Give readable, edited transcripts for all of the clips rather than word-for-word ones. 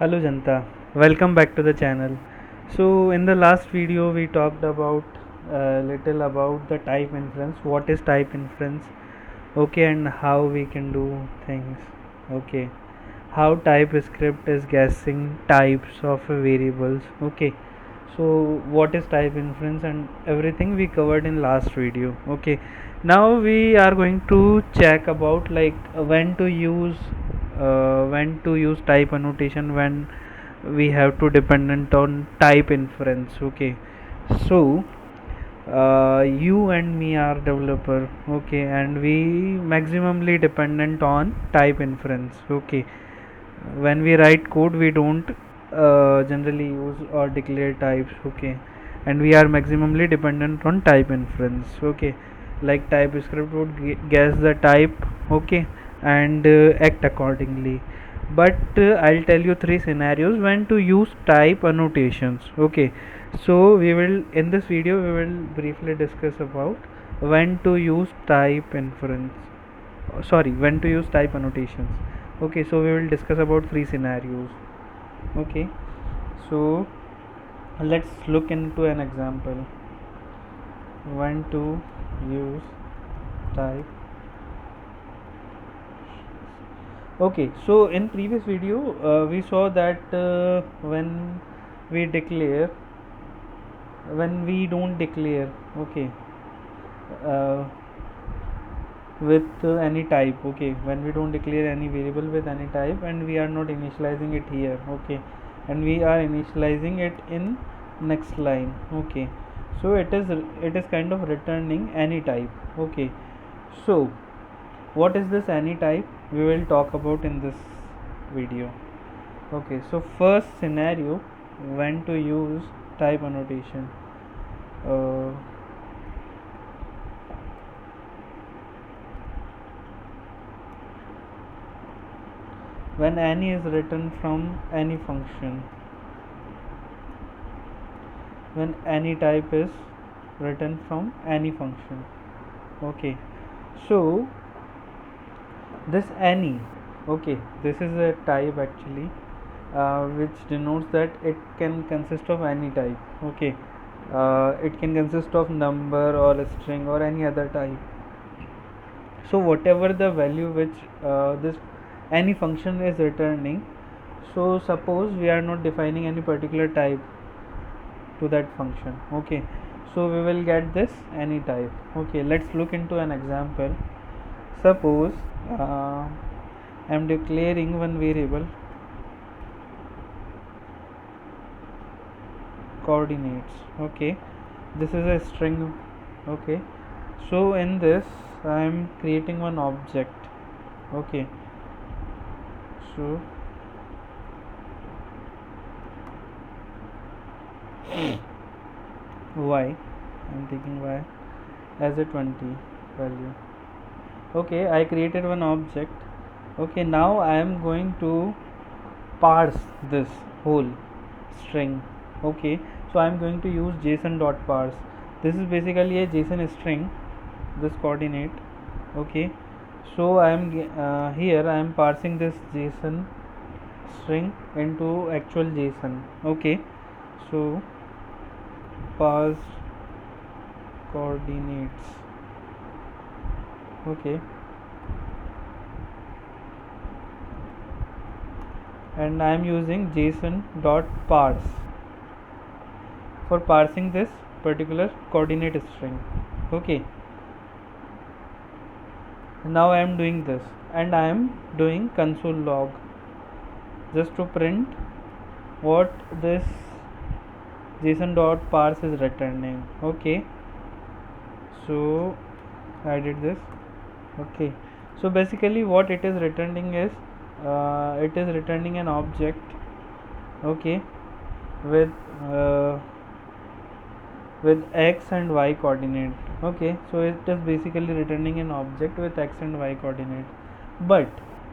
Hello Janta, welcome back to the channel. So in the last video we talked about little about the type inference, what is type inference, okay, and how we can do things, okay, how TypeScript is guessing types of variables, okay. So what is type inference and everything we covered in last video, okay. Now we are going to check about like when to use type annotation when we have to dependent on type inference, okay. So you and me are developer, okay, and we maximally dependent on type inference, okay. When we write code we don't generally use or declare types, okay, and we are maximally dependent on type inference, okay. Like TypeScript would guess the type, okay, and act accordingly. But I'll tell you three scenarios when to use type annotations, okay. So we will in this video we will briefly discuss about when to use type inference, sorry, when to use type annotations, okay. So we will discuss about three scenarios, okay. So let's look into an example when to use type, okay. So in previous video we saw that we declare when we don't declare, okay, uh, with any type, okay, when we don't declare any variable with any type and we are not initializing it here, okay, and we are initializing it in next line, okay. So it is kind of returning any type, okay. So what is this any type we will talk about in this video, okay. So first scenario when to use type annotation, uh, when any is written from any function, when any type is written from any function, okay. So this any, okay, this is a type actually, which denotes that it can consist of any type, okay. It can consist of number or a string or any other type. So whatever the value which this any function is returning, so suppose we are not defining any particular type to that function, okay. So we will get this any type, okay. Let's look into an example. Suppose I am declaring one variable coordinates, okay. This is a string, okay. So in this I am creating one object, okay. So y, I am taking y as a 20 value, okay. I created one object, okay. Now I am going to parse this whole string, okay. So I am going to use json dot parse. This is basically a json string, this coordinate, okay. So I am here I am parsing this json string into actual json, okay. So parse coordinates, okay, and I am using json dot parse for parsing this particular coordinate string, okay. Now I am doing this and I am doing console log just to print what this json dot parse is returning, okay. So I did this, okay. So basically what it is returning is it is returning an object, okay, with uh, with x and y coordinate, okay. So it is basically returning an object with x and y coordinate. But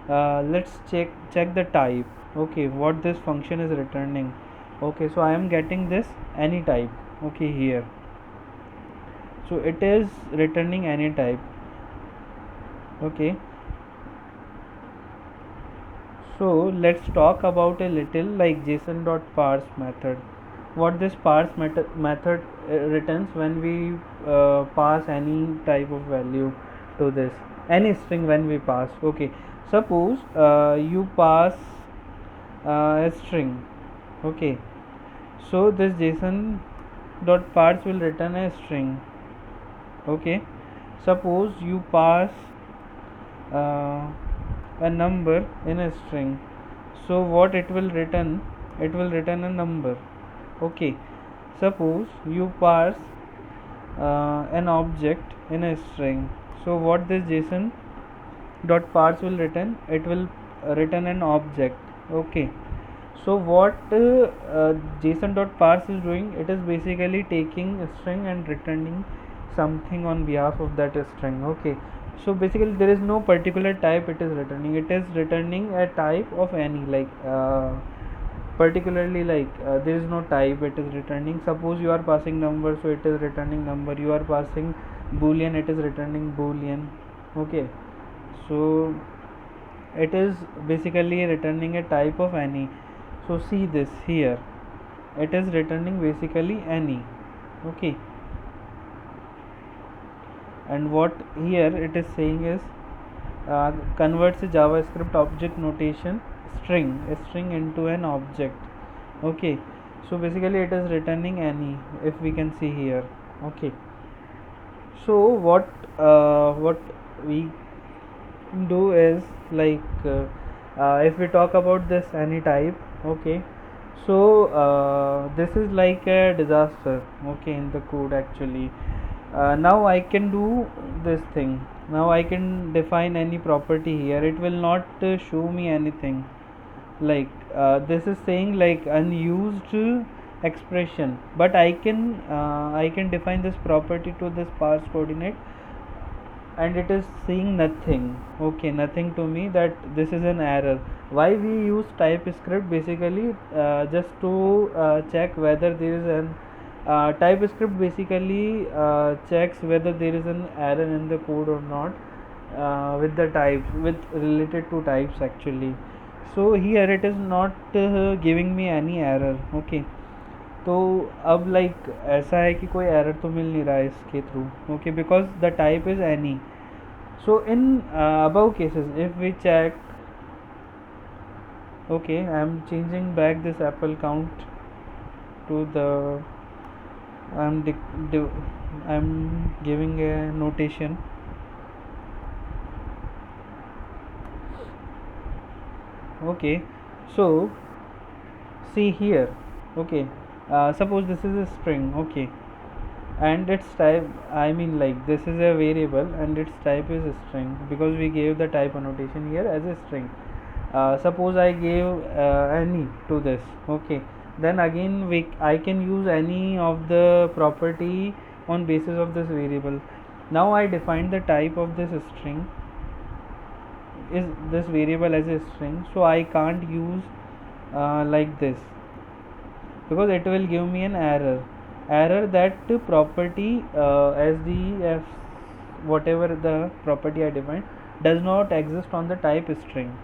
let's check the type, okay, what this function is returning, okay. So I am getting this any type, okay, here. So it is returning any type, okay. So let's talk about a little like json.parse method. What this parse method returns when we pass any type of value to this, any string when we pass. Okay, suppose you pass a string. Okay, so this json.parse will return a string. Okay, suppose you pass uh, a number in a string, so what it will return, it will return a number. Okay, suppose you pass an object in a string, so what this json dot parse will return, it will return an object. Okay, so what json dot parse is doing, it is basically taking a string and returning something on behalf of that string. Okay, so basically there is no particular type it is returning, it is returning a type of any, like particularly like there is no type it is returning. Suppose you are passing number, so it is returning number. You are passing boolean, it is returning boolean. Okay, so it is basically returning a type of any. So see this here, it is returning basically any. Okay, and what here it is saying is converts a JavaScript object notation a string into an object. Okay, so basically it is returning any, if we can see here. Okay, so what we do is like if we talk about this any type. Okay, so this is like a disaster, okay, in the code actually. Now I can do this thing. Now I can define any property here, it will not show me anything. Like this is saying like unused expression, but I can define this property to this parse coordinate, and it is saying nothing. Okay, nothing to me, that this is an error. Why we use TypeScript? Basically just to check whether there is an TypeScript basically checks whether there is an error in the code or not, with the types, with related to types actually. So here it is not giving me any error. Okay, तो अब like ऐसा है कि कोई error तो मिल नहीं रहा है इसके through. Okay, because the type is any. So in above cases if we check, okay, I am changing back this apple count to the I'm giving a notation. Okay, so see here. Okay, suppose this is a string. Okay, and its type, I mean like this is a variable and its type is a string, because we gave the type annotation here as a string. Suppose I gave any to this. Okay, then again I can use any of the property on basis of this variable. Now I define the type of this string, is this variable as a string, so I can't use like this, because it will give me an error that property sdf, whatever the property I defined, does not exist on the type string.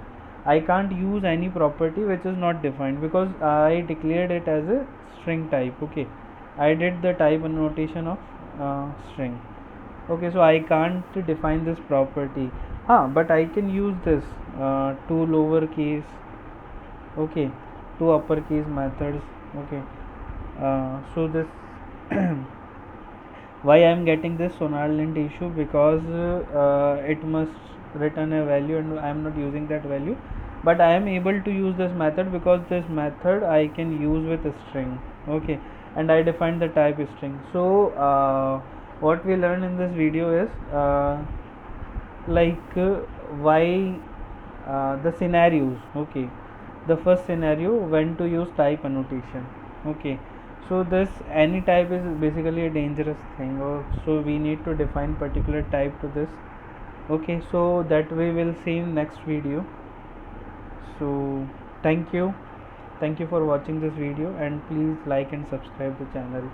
I can't use any property which is not defined, because I declared it as a string type. Okay, I did the type annotation of string. Okay, so I can't define this property. But I can use this two lowercase, okay, two uppercase methods. Okay, so this why I am getting this SonarLint issue, because it must return a value and I am not using that value, but I am able to use this method, because this method I can use with a string. Okay, and I defined the type string. So what we learned in this video is why the scenarios. Okay, the first scenario, when to use type annotation. Okay, so this any type is basically a dangerous thing, so we need to define particular type to this. Okay, so that we will see in next video. So thank you for watching this video, and please like and subscribe the channel.